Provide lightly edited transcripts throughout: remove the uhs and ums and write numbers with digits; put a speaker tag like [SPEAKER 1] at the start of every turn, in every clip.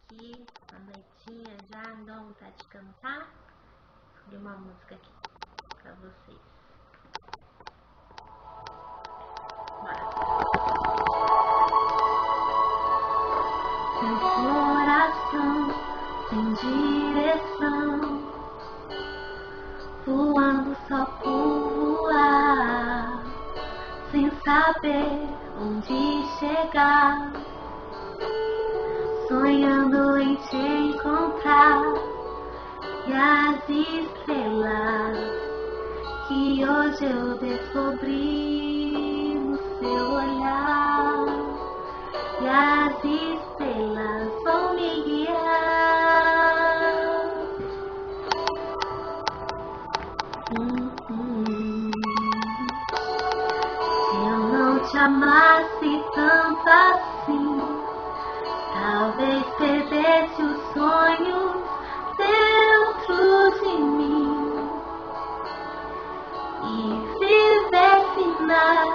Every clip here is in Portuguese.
[SPEAKER 1] aqui, a noitinha já, me dá uma vontade de cantar. Escolhi uma música aqui pra vocês. Bora. Seu coração sem direção, voando só por voar, sem saber onde chegar, sonhando em te encontrar. E as estrelas que hoje eu descobri no seu olhar, e as estrelas vão me guiar. Se eu não te amasse tanto assim, talvez perdesse os sonhos dentro de mim e vivesse na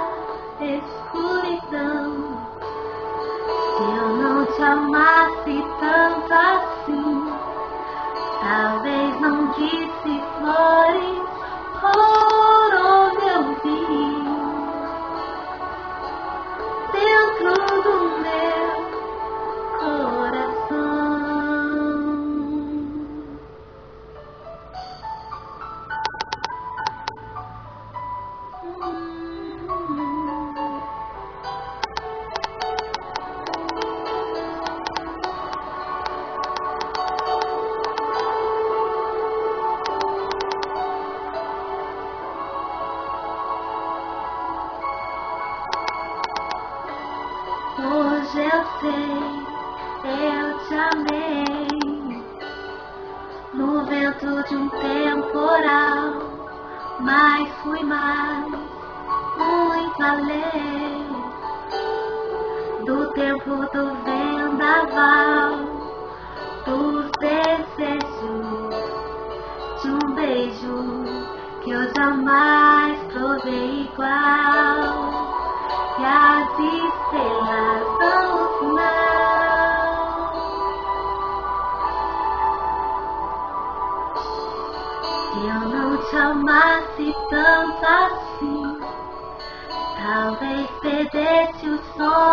[SPEAKER 1] escuridão. Se eu não te amasse tanto assim, talvez não visse flores por onde eu vi, dentro do meu coração. Hoje eu sei, eu te amei, no vento de um temporal, mas fui mais, muito além do tempo do vendaval, dos desejos de um beijo que eu jamais provei igual. E as estrelas dão o sinal. Se eu não te amasse tanto assim, talvez perdesse o sonho